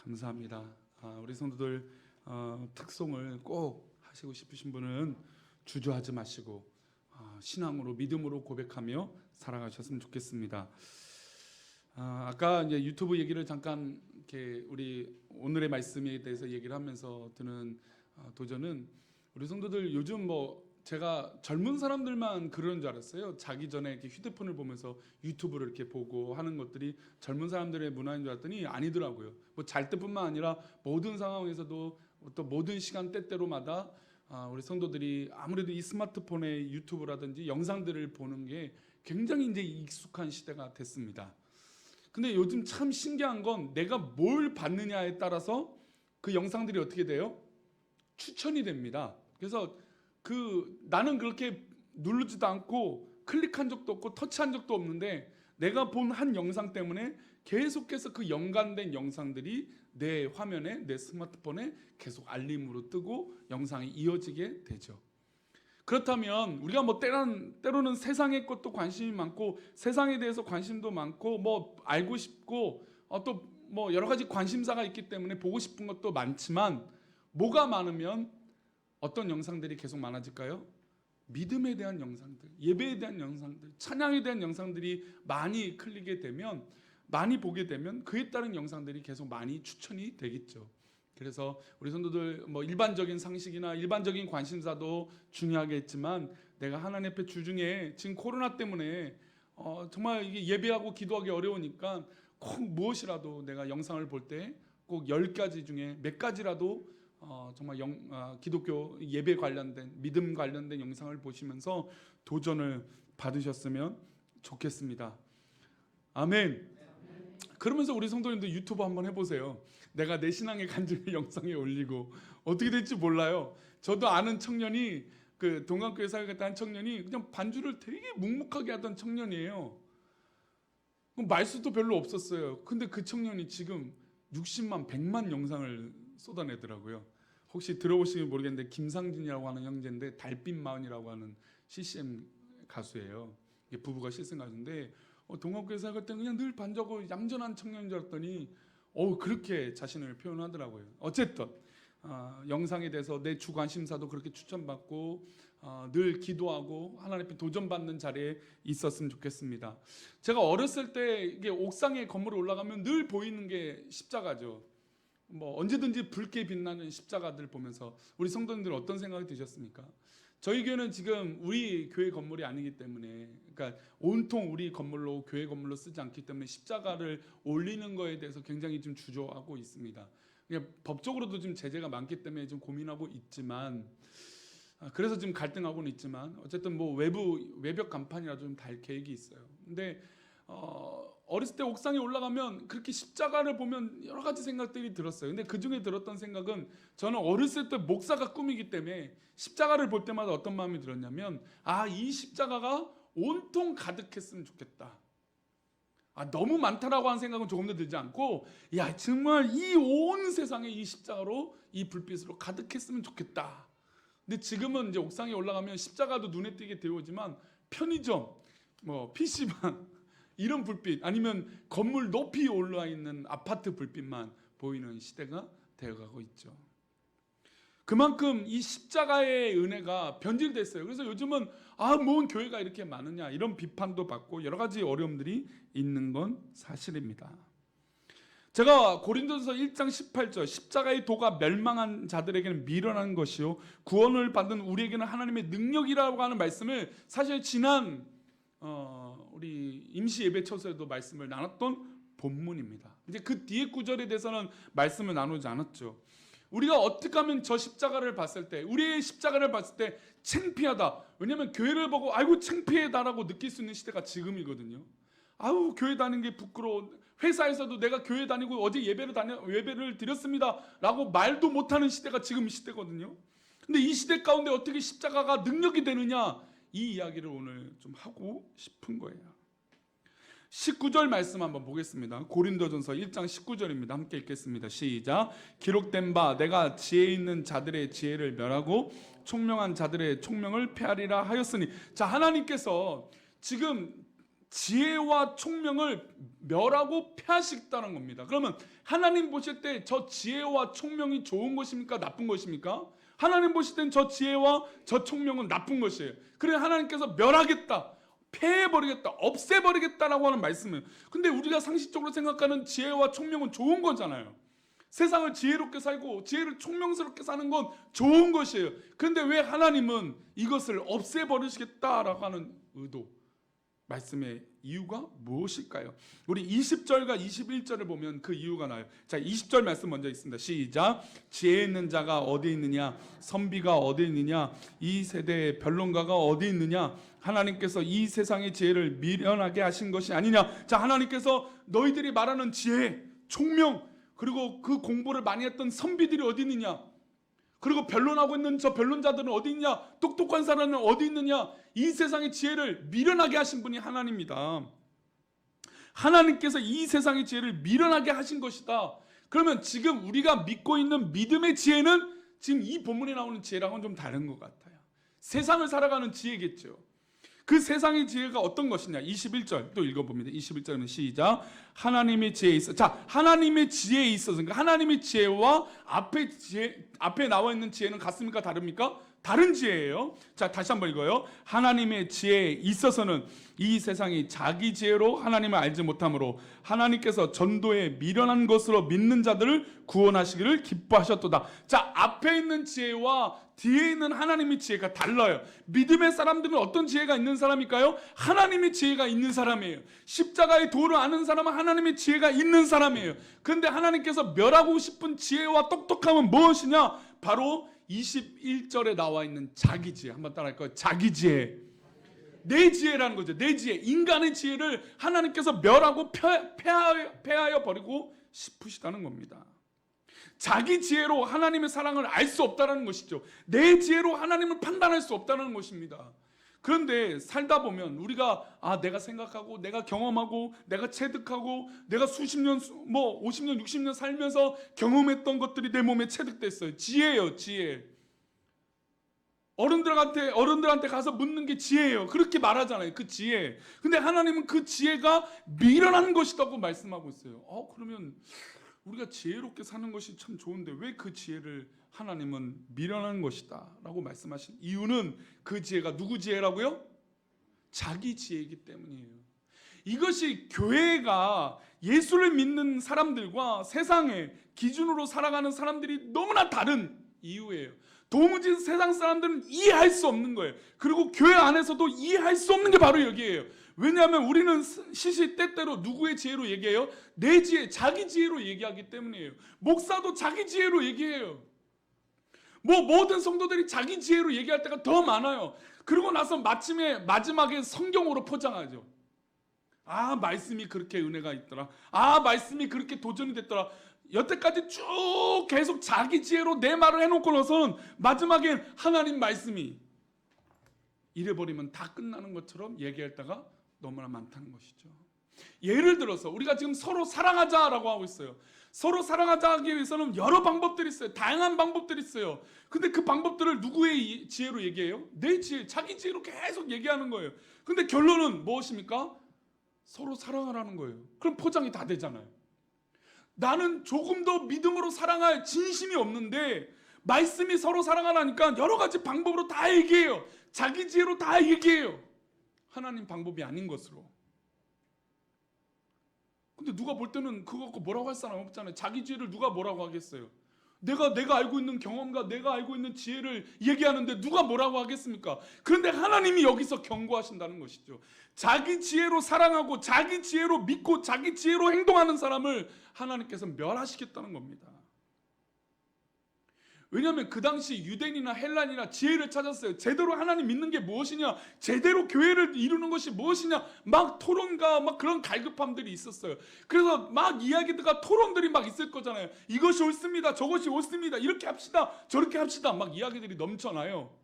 감사합니다. 우리 성도들 특송을 꼭 하시고 싶으신 분은 주저하지 마시고 신앙으로 믿음으로 고백하며 살아가셨으면 좋겠습니다. 아까 이제 유튜브 얘기를 잠깐 이렇게 우리 오늘의 말씀에 대해서 얘기를 하면서 드는 도전은 우리 성도들 요즘 제가 젊은 사람들만 그러는 줄 알았어요. 자기 전에 이렇게 휴대폰을 보면서 유튜브를 이렇게 보고 하는 것들이 젊은 사람들의 문화인 줄 알았더니 아니더라고요. 잘 때뿐만 아니라 모든 상황에서도 또 모든 시간 때때로마다 우리 성도들이 아무래도 이 스마트폰의 유튜브라든지 영상들을 보는 게 굉장히 이제 익숙한 시대가 됐습니다. 근데 요즘 참 신기한 건 내가 뭘 봤느냐에 따라서 그 영상들이 어떻게 돼요? 추천이 됩니다. 그래서 나는 그렇게 누르지도 않고 클릭한 적도 없고 터치한 적도 없는데 내가 본 한 영상 때문에 계속해서 그 연관된 영상들이 내 화면에, 내 스마트폰에 계속 알림으로 뜨고 영상이 이어지게 되죠. 그렇다면 우리가 때로는 세상의 것도 관심이 많고 세상에 대해서 관심도 많고 알고 싶고 또 여러 가지 관심사가 있기 때문에 보고 싶은 것도 많지만 뭐가 많으면 어떤 영상들이 계속 많아질까요? 믿음에 대한 영상들, 예배에 대한 영상들, 찬양에 대한 영상들이 많이 클릭이 되면, 많이 보게 되면 그에 따른 영상들이 계속 많이 추천이 되겠죠. 그래서 우리 성도들 일반적인 상식이나 일반적인 관심사도 중요하겠지만 내가 하나님 앞에 주중에 지금 코로나 때문에 정말 이게 예배하고 기도하기 어려우니까 꼭 무엇이라도 내가 영상을 볼 때 꼭 10가지 중에 몇 가지라도 정말 기독교 예배 관련된 믿음 관련된 영상을 보시면서 도전을 받으셨으면 좋겠습니다. 아멘. 그러면서 우리 성도님들 유튜브 한번 해보세요. 내가 내 신앙의 간증을 영상에 올리고 어떻게 될지 몰라요. 저도 아는 청년이 동강교회 사역했던 한 청년이 그냥 반주를 되게 묵묵하게 하던 청년이에요. 말수도 별로 없었어요. 근데 그 청년이 지금 60만, 100만 영상을 쏟아내더라고요. 혹시 들어보시면 모르겠는데 김상진이라고 하는 형제인데 달빛마흔이라고 하는 CCM 가수예요. 부부가 실생 가수인데 동학교회 사역할 때는 그냥 늘 반주하고 얌전한 청년인 줄 알았더니 그렇게 자신을 표현하더라고요. 어쨌든 영상에 대해서 내 주 관심사도 그렇게 추천받고 늘 기도하고 하나님 앞에 도전받는 자리에 있었으면 좋겠습니다. 제가 어렸을 때 이게 옥상에 건물에 올라가면 늘 보이는 게 십자가죠. 언제든지 붉게 빛나는 십자가들 보면서 우리 성도님들 어떤 생각이 드셨습니까? 저희 교회는 지금 우리 교회 건물이 아니기 때문에 그러니까 온통 우리 건물로 교회 건물로 쓰지 않기 때문에 십자가를 올리는 거에 대해서 굉장히 좀 주저하고 있습니다. 법적으로도 좀 제재가 많기 때문에 좀 고민하고 있지만 그래서 지금 갈등하고는 있지만 어쨌든 외벽 간판이라도 좀 달 계획이 있어요. 근데 어렸을 때 옥상에 올라가면 그렇게 십자가를 보면 여러 가지 생각들이 들었어요. 근데 그 중에 들었던 생각은 저는 어렸을 때 목사가 꿈이기 때문에 십자가를 볼 때마다 어떤 마음이 들었냐면 이 십자가가 온통 가득했으면 좋겠다. 너무 많다라고 하는 생각은 조금 더 들지 않고 정말 이 온 세상에 이 십자가로 이 불빛으로 가득했으면 좋겠다. 근데 지금은 이제 옥상에 올라가면 십자가도 눈에 띄게 되어오지만 편의점, PC방 이런 불빛 아니면 건물 높이 올라와 있는 아파트 불빛만 보이는 시대가 되어가고 있죠. 그만큼 이 십자가의 은혜가 변질됐어요. 그래서 요즘은 뭔 교회가 이렇게 많으냐 이런 비판도 받고 여러 가지 어려움들이 있는 건 사실입니다. 제가 고린도전서 1장 18절 십자가의 도가 멸망한 자들에게는 미련한 것이요 구원을 받은 우리에게는 하나님의 능력이라고 하는 말씀을 사실 지난 우리 임시 예배처에도 말씀을 나눴던 본문입니다. 이제 그 뒤에 구절에 대해서는 말씀을 나누지 않았죠. 우리가 어떻게 하면 저 십자가를 봤을 때 우리의 십자가를 봤을 때 창피하다. 왜냐하면 교회를 보고 아이고 창피하다라고 느낄 수 있는 시대가 지금이거든요. 교회 다니는 게 부끄러워. 회사에서도 내가 교회 다니고 어제 예배를 드렸습니다 라고 말도 못하는 시대가 지금 시대거든요. 근데 이 시대 가운데 어떻게 십자가가 능력이 되느냐 이 이야기를 오늘 좀 하고 싶은 거예요. 19절 말씀 한번 보겠습니다. 고린도전서 1장 19절입니다. 함께 읽겠습니다. 시작. 기록된 바 내가 지혜 있는 자들의 지혜를 멸하고 총명한 자들의 총명을 폐하리라 하였으니. 자, 하나님께서 지금 지혜와 총명을 멸하고 폐하시겠다는 겁니다. 그러면 하나님 보실 때 저 지혜와 총명이 좋은 것입니까? 나쁜 것입니까? 하나님 보실 땐 저 지혜와 저 총명은 나쁜 것이에요. 그래 하나님께서 멸하겠다, 폐해버리겠다, 없애버리겠다라고 하는 말씀이에요. 근데 우리가 상식적으로 생각하는 지혜와 총명은 좋은 거잖아요. 세상을 지혜롭게 살고 지혜를 총명스럽게 사는 건 좋은 것이에요. 그런데 왜 하나님은 이것을 없애버리시겠다라고 하는 의도, 말씀의 이유가 무엇일까요? 우리 20절과 21절을 보면 그 이유가 나요. 자, 20절 말씀 먼저 있습니다. 시작. 지혜 있는 자가 어디 있느냐? 선비가 어디 있느냐? 이 세대의 변론가가 어디 있느냐? 하나님께서 이 세상의 지혜를 미련하게 하신 것이 아니냐? 자, 하나님께서 너희들이 말하는 지혜, 총명, 그리고 그 공부를 많이 했던 선비들이 어디 있느냐? 그리고 변론하고 있는 저 변론자들은 어디 있냐? 똑똑한 사람은 어디 있느냐? 이 세상의 지혜를 미련하게 하신 분이 하나님입니다. 하나님께서 이 세상의 지혜를 미련하게 하신 것이다. 그러면 지금 우리가 믿고 있는 믿음의 지혜는 지금 이 본문에 나오는 지혜랑은 좀 다른 것 같아요. 세상을 살아가는 지혜겠죠. 그 세상의 지혜가 어떤 것이냐? 21절 또 읽어봅니다. 21절은 시작. 하나님의 지혜에 있어. 자, 하나님의 지혜에 있어서, 그러니까 하나님의 지혜와 앞에 나와 있는 지혜는 같습니까? 다릅니까? 다른 지혜예요. 자, 다시 한번 읽어요. 하나님의 지혜에 있어서는 이 세상이 자기 지혜로 하나님을 알지 못하므로 하나님께서 전도에 미련한 것으로 믿는 자들을 구원하시기를 기뻐하셨도다. 자, 앞에 있는 지혜와 뒤에 있는 하나님의 지혜가 달라요. 믿음의 사람들은 어떤 지혜가 있는 사람일까요? 하나님의 지혜가 있는 사람이에요. 십자가의 도를 아는 사람은 하나님의 지혜가 있는 사람이에요. 그런데 하나님께서 멸하고 싶은 지혜와 똑똑함은 무엇이냐? 바로 21절에 나와 있는 자기 지혜. 한번 따라할까요? 자기 지혜. 내 지혜라는 거죠. 내 지혜. 인간의 지혜를 하나님께서 멸하고 폐하여 버리고 싶으시다는 겁니다. 자기 지혜로 하나님의 사랑을 알 수 없다는 것이죠. 내 지혜로 하나님을 판단할 수 없다는 것입니다. 그런데 살다 보면 우리가 내가 생각하고 내가 경험하고 내가 체득하고 내가 수십 년, 50년, 60년 살면서 경험했던 것들이 내 몸에 체득됐어요. 지혜예요, 지혜. 어른들한테 가서 묻는 게 지혜예요. 그렇게 말하잖아요. 그 지혜. 근데 하나님은 그 지혜가 미련한 것이라고 말씀하고 있어요. 그러면 우리가 지혜롭게 사는 것이 참 좋은데 왜 그 지혜를 하나님은 미련한 것이다 라고 말씀하신 이유는 그 지혜가 누구 지혜라고요? 자기 지혜이기 때문이에요. 이것이 교회가 예수를 믿는 사람들과 세상의 기준으로 살아가는 사람들이 너무나 다른 이유예요. 도무지 세상 사람들은 이해할 수 없는 거예요. 그리고 교회 안에서도 이해할 수 없는 게 바로 여기예요. 왜냐하면 우리는 시시때때로 누구의 지혜로 얘기해요? 내 지혜, 자기 지혜로 얘기하기 때문이에요. 목사도 자기 지혜로 얘기해요. 모든 성도들이 자기 지혜로 얘기할 때가 더 많아요. 그러고 나서 마지막에 성경으로 포장하죠. 말씀이 그렇게 은혜가 있더라. 말씀이 그렇게 도전이 됐더라. 여태까지 쭉 계속 자기 지혜로 내 말을 해놓고 나서는 마지막엔 하나님 말씀이 이래버리면 다 끝나는 것처럼 얘기할 때가 너무나 많다는 것이죠. 예를 들어서 우리가 지금 서로 사랑하자라고 하고 있어요. 서로 사랑하자 하기 위해서는 여러 방법들이 있어요. 다양한 방법들이 있어요. 근데 그 방법들을 누구의 지혜로 얘기해요? 내 지혜, 자기 지혜로 계속 얘기하는 거예요. 근데 결론은 무엇입니까? 서로 사랑하라는 거예요. 그럼 포장이 다 되잖아요. 나는 조금 더 믿음으로 사랑할 진심이 없는데 말씀이 서로 사랑하라니까 여러 가지 방법으로 다 얘기해요. 자기 지혜로 다 얘기해요. 하나님 방법이 아닌 것으로. 근데 누가 볼 때는 그거 갖고 뭐라고 할 사람 없잖아요. 자기 지혜를 누가 뭐라고 하겠어요? 내가 알고 있는 경험과 내가 알고 있는 지혜를 얘기하는데 누가 뭐라고 하겠습니까? 그런데 하나님이 여기서 경고하신다는 것이죠. 자기 지혜로 사랑하고 자기 지혜로 믿고 자기 지혜로 행동하는 사람을 하나님께서 멸하시겠다는 겁니다. 왜냐하면 그 당시 유대인이나 헬란이나 지혜를 찾았어요. 제대로 하나님 믿는 게 무엇이냐, 제대로 교회를 이루는 것이 무엇이냐, 막 토론과 막 그런 갈급함들이 있었어요. 그래서 막 이야기들과 토론들이 막 있을 거잖아요. 이것이 옳습니다, 저것이 옳습니다, 이렇게 합시다, 저렇게 합시다, 막 이야기들이 넘쳐나요.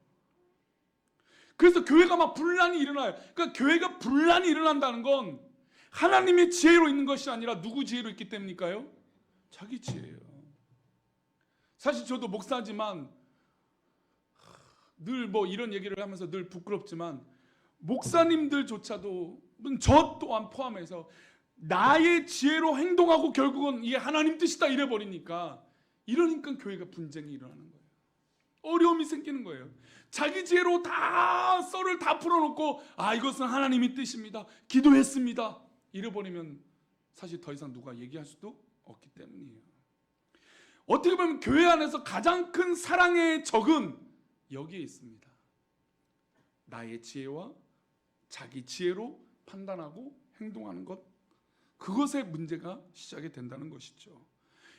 그래서 교회가 막 분란이 일어나요. 그러니까 교회가 분란이 일어난다는 건 하나님의 지혜로 있는 것이 아니라 누구 지혜로 있기 때문일까요? 자기 지혜예요. 사실 저도 목사지만 늘 이런 얘기를 하면서 늘 부끄럽지만 목사님들조차도 저 또한 포함해서 나의 지혜로 행동하고 결국은 이게 하나님 뜻이다 이래버리니까, 이러니까 교회가 분쟁이 일어나는 거예요. 어려움이 생기는 거예요. 자기 지혜로 다 썰을 다 풀어놓고 이것은 하나님의 뜻입니다, 기도했습니다, 이래버리면 사실 더 이상 누가 얘기할 수도 없기 때문이에요. 어떻게 보면 교회 안에서 가장 큰 사랑의 적은 여기에 있습니다. 나의 지혜와 자기 지혜로 판단하고 행동하는 것, 그것의 문제가 시작이 된다는 것이죠.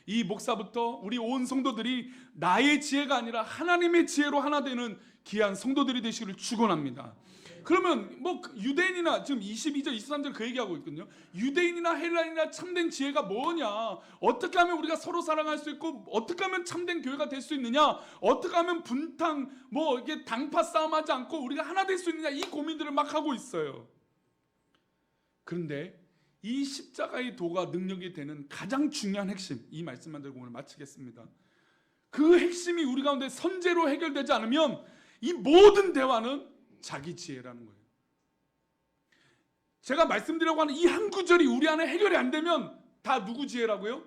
이 목사부터 우리 온 성도들이 나의 지혜가 아니라 하나님의 지혜로 하나 되는 귀한 성도들이 되시기를 축원합니다. 그러면 뭐 유대인이나, 지금 22절 23절 그 얘기하고 있거든요. 유대인이나 헬라인이나 참된 지혜가 뭐냐, 어떻게 하면 우리가 서로 사랑할 수 있고, 어떻게 하면 참된 교회가 될 수 있느냐, 어떻게 하면 분탕 이게 당파 싸움하지 않고 우리가 하나 될 수 있느냐, 이 고민들을 막 하고 있어요. 그런데 이 십자가의 도가 능력이 되는 가장 중요한 핵심, 이 말씀만 들고 오늘 마치겠습니다. 그 핵심이 우리 가운데 선제로 해결되지 않으면 이 모든 대화는 자기 지혜라는 거예요. 제가 말씀드리려고 하는 이 한 구절이 우리 안에 해결이 안 되면 다 누구 지혜라고요?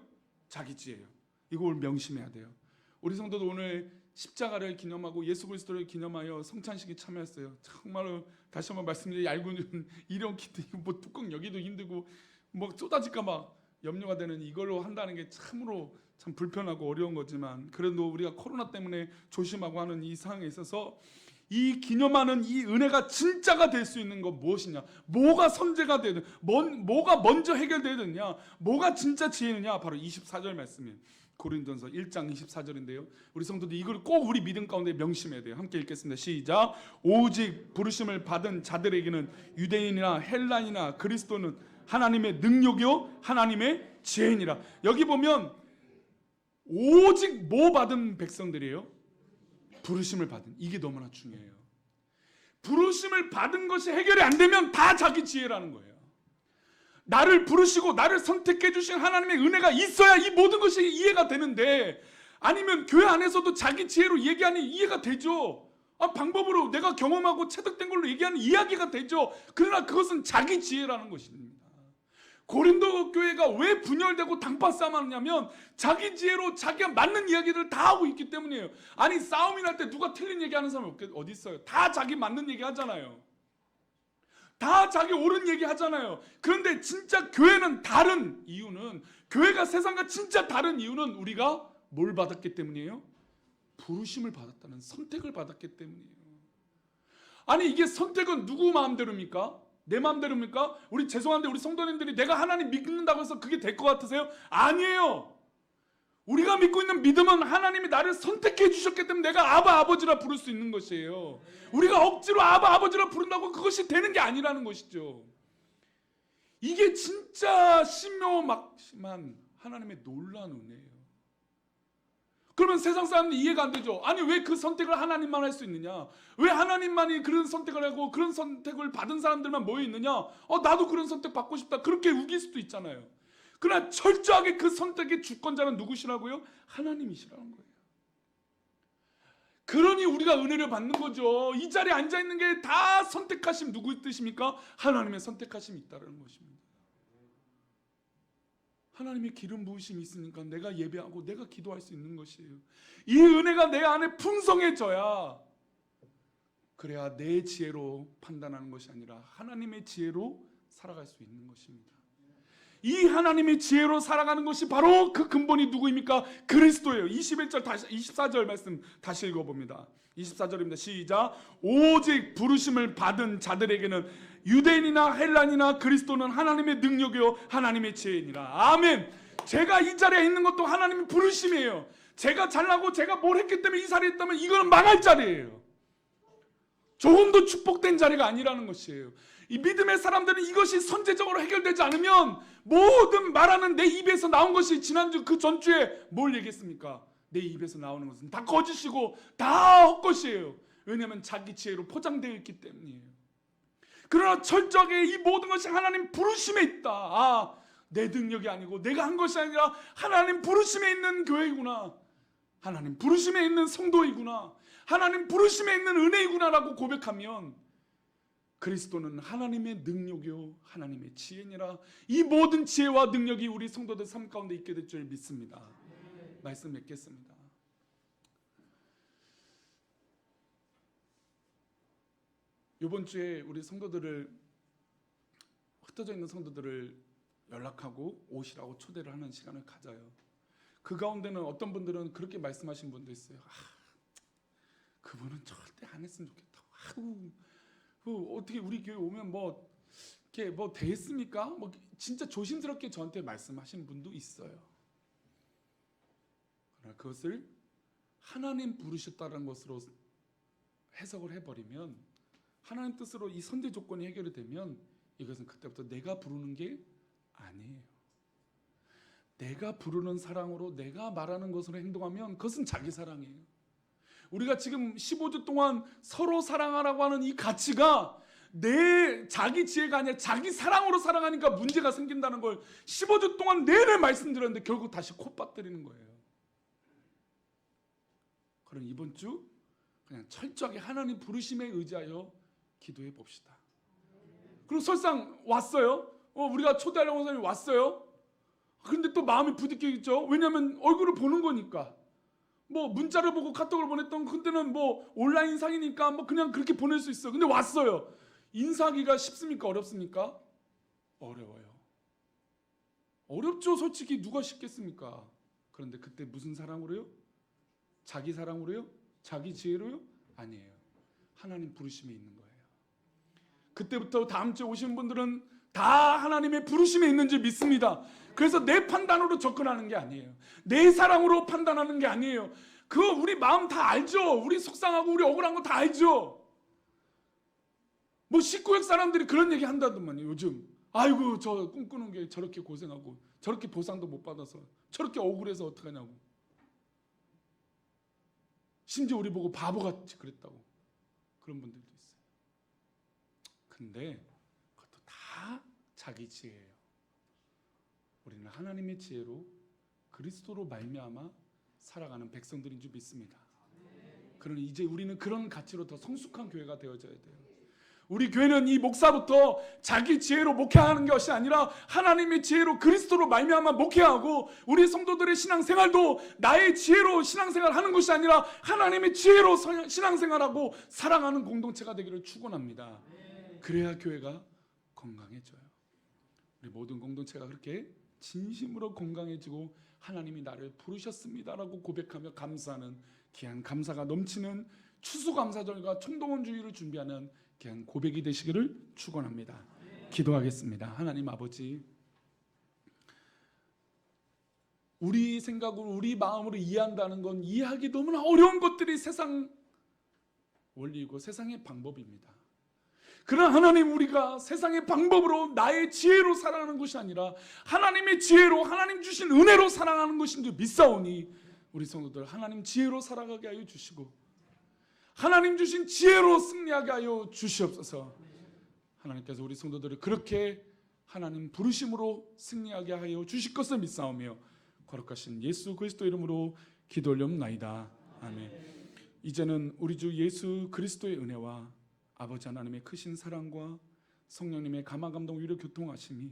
자기 지혜예요. 이걸 명심해야 돼요. 우리 성도도 오늘 십자가를 기념하고 예수 그리스도를 기념하여 성찬식에 참여했어요. 정말로 다시 한번 말씀드리면 얇은 일용 키트, 뭐 뚜껑 여기도 힘들고 뭐 쏟아질까 막 염려가 되는 이걸로 한다는 게 참으로 참 불편하고 어려운 거지만, 그래도 우리가 코로나 때문에 조심하고 하는 이 상황에 있어서 이 기념하는 이 은혜가 진짜가 될 수 있는 건 무엇이냐, 뭐가 선제가 되든, 뭐가 먼저 해결되느냐, 뭐가 진짜 지혜느냐, 바로 24절 말씀이에요. 고린도전서 1장 24절인데요. 우리 성도들 이걸 꼭 우리 믿음 가운데 명심해야 돼요. 함께 읽겠습니다. 시작. 오직 부르심을 받은 자들에게는 유대인이나 헬라인이나 그리스도는 하나님의 능력이요 하나님의 지혜니라. 여기 보면 오직 뭐 받은 백성들이에요? 부르심을 받은. 이게 너무나 중요해요. 부르심을 받은 것이 해결이 안 되면 다 자기 지혜라는 거예요. 나를 부르시고 나를 선택해 주신 하나님의 은혜가 있어야 이 모든 것이 이해가 되는데, 아니면 교회 안에서도 자기 지혜로 얘기하니 이해가 되죠. 방법으로 내가 경험하고 체득된 걸로 얘기하는 이야기가 되죠. 그러나 그것은 자기 지혜라는 것입니다. 고린도 교회가 왜 분열되고 당파 싸움하느냐면 자기 지혜로 자기가 맞는 이야기를 다 하고 있기 때문이에요. 아니, 싸움이 날 때 누가 틀린 얘기하는 사람이 어디 있어요? 다 자기 맞는 얘기 하잖아요. 다 자기 옳은 얘기 하잖아요. 그런데 진짜 교회는 다른 이유는, 교회가 세상과 진짜 다른 이유는 우리가 뭘 받았기 때문이에요? 부르심을 받았다는, 선택을 받았기 때문이에요. 아니, 이게 선택은 누구 마음대로입니까? 내 마음대로입니까? 우리 죄송한데 우리 성도님들이 내가 하나님 믿는다고 해서 그게 될 것 같으세요? 아니에요. 우리가 믿고 있는 믿음은 하나님이 나를 선택해 주셨기 때문에 내가 아바 아버지라 부를 수 있는 것이에요. 우리가 억지로 아바 아버지라 부른다고 그것이 되는 게 아니라는 것이죠. 이게 진짜 신묘막심한 하나님의 놀라운 은혜예요. 그러면 세상 사람들이 이해가 안 되죠. 아니, 왜 그 선택을 하나님만 할 수 있느냐? 왜 하나님만이 그런 선택을 하고 그런 선택을 받은 사람들만 모여 있느냐? 나도 그런 선택 받고 싶다. 그렇게 우길 수도 있잖아요. 그러나 철저하게 그 선택의 주권자는 누구시라고요? 하나님이시라는 거예요. 그러니 우리가 은혜를 받는 거죠. 이 자리에 앉아 있는 게 다 선택하심 누구의 뜻입니까? 하나님의 선택하심이 있다는 것입니다. 하나님의 기름 부으심이 있으니까 내가 예배하고 내가 기도할 수 있는 것이에요. 이 은혜가 내 안에 풍성해져야, 그래야 내 지혜로 판단하는 것이 아니라 하나님의 지혜로 살아갈 수 있는 것입니다. 이 하나님의 지혜로 살아가는 것이 바로 그 근본이 누구입니까? 그리스도예요. 24절 말씀 다시 읽어봅니다. 24절입니다. 시작. 오직 부르심을 받은 자들에게는 유대인이나 헬란이나 그리스도는 하나님의 능력이요 하나님의 지혜니라. 아멘. 제가 이 자리에 있는 것도 하나님의 부르심이에요. 제가 잘나고 제가 뭘 했기 때문에 이 자리에 있다면 이거는 망할 자리예요. 조금도 축복된 자리가 아니라는 것이에요. 이 믿음의 사람들은 이것이 선제적으로 해결되지 않으면 모든 말하는 내 입에서 나온 것이, 지난주 그 전주에 뭘 얘기했습니까? 내 입에서 나오는 것은 다 거짓이고 다 헛것이에요. 왜냐하면 자기 지혜로 포장되어 있기 때문이에요. 그러나 철저하게 이 모든 것이 하나님 부르심에 있다. 내 능력이 아니고 내가 한 것이 아니라 하나님 부르심에 있는 교회이구나, 하나님 부르심에 있는 성도이구나, 하나님 부르심에 있는 은혜이구나라고 고백하면 그리스도는 하나님의 능력이요 하나님의 지혜니라. 이 모든 지혜와 능력이 우리 성도들 삶 가운데 있게 될 줄 믿습니다. 말씀 맺겠습니다. 이번 주에 우리 성도들을, 흩어져 있는 성도들을 연락하고 오시라고 초대를 하는 시간을 가져요. 그 가운데는 어떤 분들은 그렇게 말씀하신 분도 있어요. 그분은 절대 안 했으면 좋겠다. 어떻게 우리 교회 오면 이렇게 되겠습니까? 진짜 조심스럽게 저한테 말씀하시는 분도 있어요. 그러나 그것을 하나님 부르셨다는 것으로 해석을 해버리면, 하나님 뜻으로 이 선대 조건이 해결이 되면 이것은 그때부터 내가 부르는 게 아니에요. 내가 부르는 사랑으로, 내가 말하는 것으로 행동하면 그것은 자기 사랑이에요. 우리가 지금 15주 동안 서로 사랑하라고 하는 이 가치가 내 자기 지혜가 아니라 자기 사랑으로 사랑하니까 문제가 생긴다는 걸 15주 동안 내내 말씀드렸는데 결국 다시 콧받들이는 거예요. 그럼 이번 주 그냥 철저하게 하나님 부르심에 의지하여 기도해 봅시다. 그리고 설상 왔어요. 우리가 초대하려고 하는 사람이 왔어요. 근데 또 마음이 부딪히겠죠. 왜냐하면 얼굴을 보는 거니까. 문자를 보고 카톡을 보냈던 그때는 온라인 상이니까 그냥 그렇게 보낼 수 있어. 근데 왔어요. 인사하기가 쉽습니까? 어렵습니까? 어려워요. 어렵죠. 솔직히 누가 쉽겠습니까? 그런데 그때 무슨 사랑으로요? 자기 사랑으로요? 자기 지혜로요? 아니에요. 하나님 부르심이 있는 거예요. 그때부터 다음 주에 오시는 분들은 다 하나님의 부르심에 있는 줄 믿습니다. 그래서 내 판단으로 접근하는 게 아니에요. 내 사랑으로 판단하는 게 아니에요. 그거 우리 마음 다 알죠. 우리 속상하고 우리 억울한 거 다 알죠. 19역 사람들이 그런 얘기 한다더만요. 요즘 아이고 저 꿈꾸는 게 저렇게 고생하고 저렇게 보상도 못 받아서 저렇게 억울해서 어떡하냐고. 심지어 우리 보고 바보같이 그랬다고 그런 분들도 있어요. 근데 그것도 다 자기 지혜예요. 우리는 하나님의 지혜로 그리스도로 말미암아 살아가는 백성들인 줄 믿습니다. 그러니 이제 우리는 그런 가치로 더 성숙한 교회가 되어져야 돼요. 우리 교회는 이 목사부터 자기 지혜로 목회하는 것이 아니라 하나님의 지혜로 그리스도로 말미암아 목회하고, 우리 성도들의 신앙생활도 나의 지혜로 신앙생활하는 것이 아니라 하나님의 지혜로 신앙생활하고 사랑하는 공동체가 되기를 축원합니다. 그래야 교회가 건강해져요. 우리 모든 공동체가 그렇게 진심으로 건강해지고 하나님이 나를 부르셨습니다라고 고백하며 감사하는 귀한 감사가 넘치는 추수감사절과 총동원주의를 준비하는 귀한 고백이 되시기를 축원합니다. 기도하겠습니다. 하나님 아버지, 우리 생각으로 우리 마음으로 이해한다는 건 이해하기 너무나 어려운 것들이 세상 원리이고 세상의 방법입니다. 그러나 하나님, 우리가 세상의 방법으로 나의 지혜로 살아가는 것이 아니라 하나님의 지혜로, 하나님 주신 은혜로 살아가는 것인 줄 믿사오니 우리 성도들 하나님 지혜로 살아가게 하여 주시고 하나님 주신 지혜로 승리하게 하여 주시옵소서. 하나님께서 우리 성도들을 그렇게 하나님 부르심으로 승리하게 하여 주실 것을 믿사오며 거룩하신 예수 그리스도 이름으로 기도 올려옵나이다. 아멘. 이제는 우리 주 예수 그리스도의 은혜와 아버지 하나님의 크신 사랑과 성령님의 감화 감동 위로 교통하심이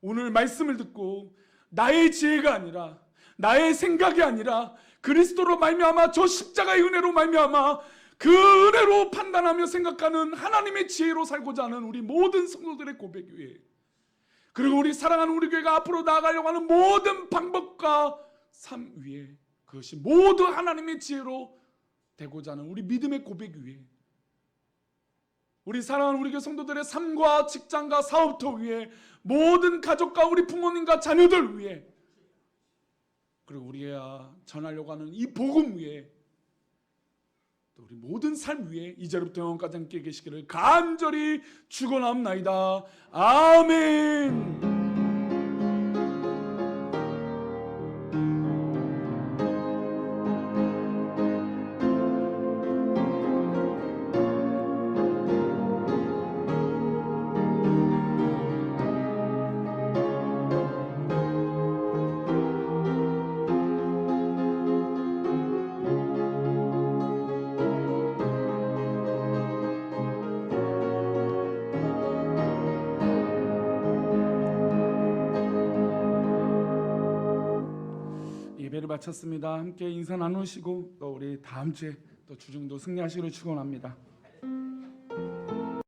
오늘 말씀을 듣고 나의 지혜가 아니라 나의 생각이 아니라 그리스도로 말미암아 저 십자가의 은혜로 말미암아 그 은혜로 판단하며 생각하는 하나님의 지혜로 살고자 하는 우리 모든 성도들의 고백 위에, 그리고 우리 사랑하는 우리 교회가 앞으로 나아가려고 하는 모든 방법과 삶 위에, 그것이 모두 하나님의 지혜로 되고자 하는 우리 믿음의 고백 위에, 우리 사랑하는 우리 교회 성도들의 삶과 직장과 사업터 위에, 모든 가족과 우리 부모님과 자녀들 위에, 그리고 우리가 전하려고 하는 이 복음 위에, 또 우리 모든 삶 위에 이제부터 영원까지 함께 계시기를 간절히 축원합나이다. 아멘. 예배를 마쳤습니다. 함께 인사 나누시고 또 우리 다음 주에 또 주중도 승리하시기를 축원합니다.